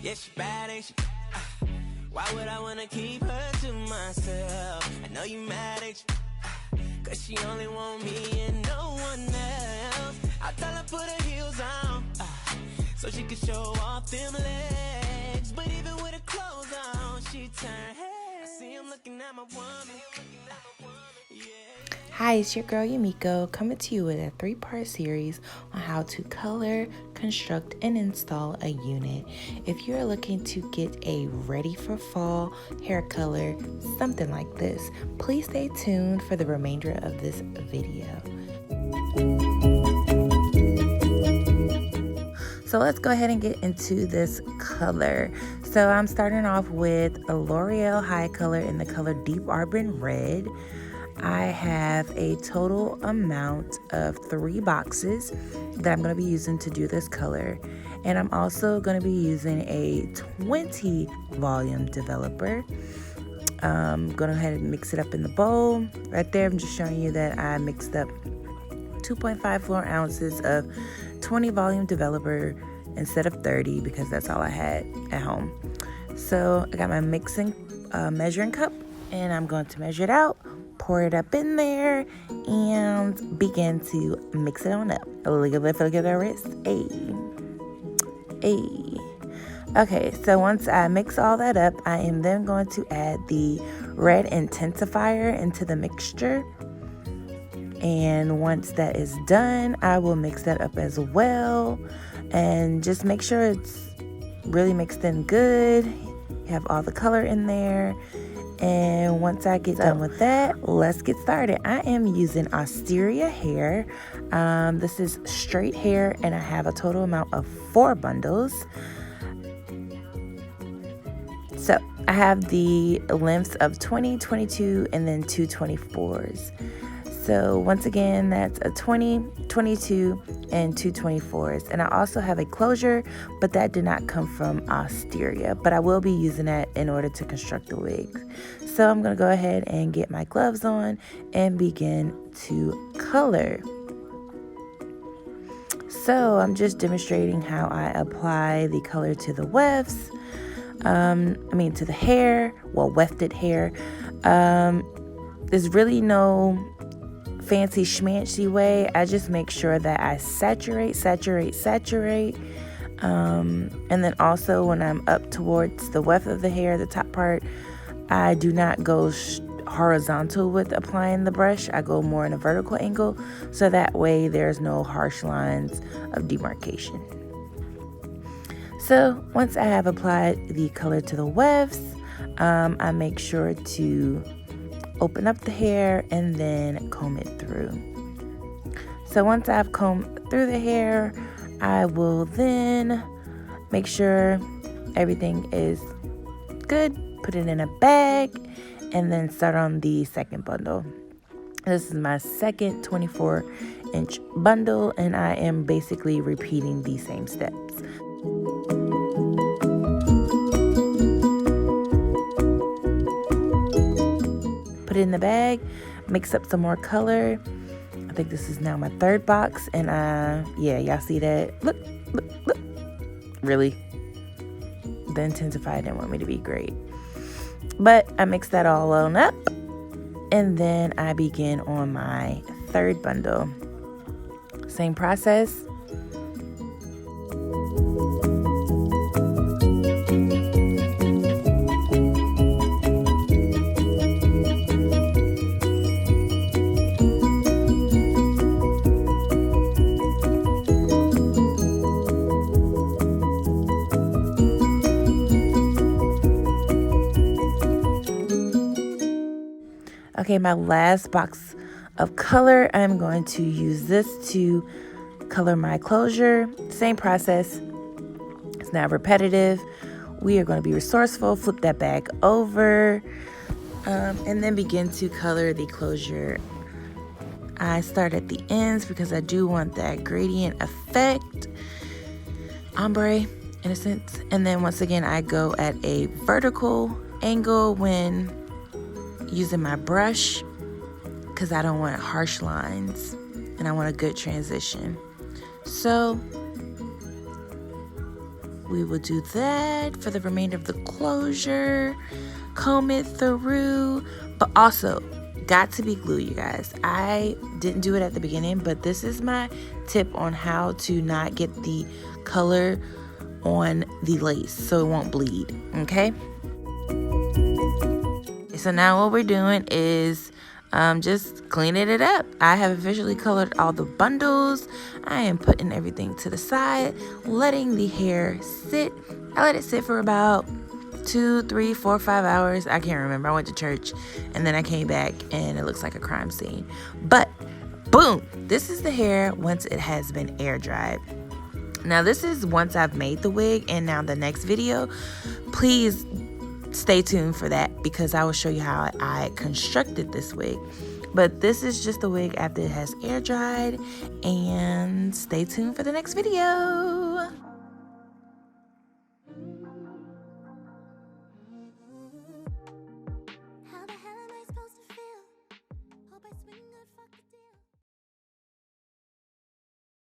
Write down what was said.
Yeah, she bad, ain't she? Why would I wanna keep her to myself? I know you mad, ain't you? Cause she only want me and no one else. I tell her put her heels on, so she can show off them legs. But even with her clothes on, she turn head. I see him looking at my woman. Hi, it's your girl Yumiko coming to you with a 3-part series on how to color, construct, and install a unit. If you're looking to get a ready for fall hair color, something like this, please stay tuned for the remainder of this video. So let's go ahead and get into this color. So I'm starting off with a L'Oreal High Color in the color Deep Auburn Red. I have a total amount of 3 boxes that I'm going to be using to do this color. And I'm also going to be using a 20 volume developer. I'm going to go ahead and mix it up in the bowl. Right there, I'm just showing you that I mixed up 2.5 floor ounces of 20 volume developer instead of 30 because that's all I had at home. So I got my measuring cup and I'm going to measure it out, pour it up in there, and begin to mix it on up. Look at the wrist. Okay, so once I mix all that up, I am then going to add the red intensifier into the mixture. And once that is done, I will mix that up as well. And just make sure it's really mixed in good. You have all the color in there. And once I get done with that, let's get started. I am using AsteriaHair. This is straight hair, and I have a total amount of 4 bundles. So I have the lengths of 20, 22, and then 2 24s. So once again, that's a 20, 22, and 2 24s. And I also have a closure, but that did not come from Asteria. But I will be using that in order to construct the wigs. So I'm going to go ahead and get my gloves on and begin to color. So I'm just demonstrating how I apply the color to the wefts. To the hair, wefted hair. There's really no fancy schmancy way. I just make sure that I saturate. And then also when I'm up towards the weft of the hair, the top part, I do not go horizontal with applying the brush. I go more in a vertical angle, so that way there's no harsh lines of demarcation. So once I have applied the color to the wefts, I make sure to open up the hair and then comb it through. So once I've combed through the hair, I will then make sure everything is good, put it in a bag, and then start on the second bundle. This is my second 24-inch bundle, and I am basically repeating the same steps. Put it in the bag, mix up some more color. I think this is now my 3rd box, and y'all see that? Look. Really? The intensifier didn't want me to be great. But I mixed that all on up, and then I begin on my 3rd bundle. Same process. Okay, my last box of color, I'm going to use this to color my closure. Same process. It's not repetitive. We are going to be resourceful. Flip that bag over, and then begin to color the closure. I start at the ends because I do want that gradient effect, ombre in a sense. And then once again, I go at a vertical angle when using my brush because I don't want harsh lines and I want a good transition. So we will do that for the remainder of the closure. Comb it through, but also got to be glue, you guys. I didn't do it at the beginning, but this is my tip on how to not get the color on the lace so it won't bleed, okay? So now what we're doing is just cleaning it up. I have officially colored all the bundles. I am putting everything to the side, letting the hair sit. I let it sit for about 2, 3, 4, 5 hours. I can't remember. I went to church and then I came back and it looks like a crime scene. But boom, this is the hair once it has been air dried. Now this is once I've made the wig, and now the next video, please stay tuned for that because I will show you how I constructed this wig. But this is just the wig after it has air dried, and stay tuned for the next video.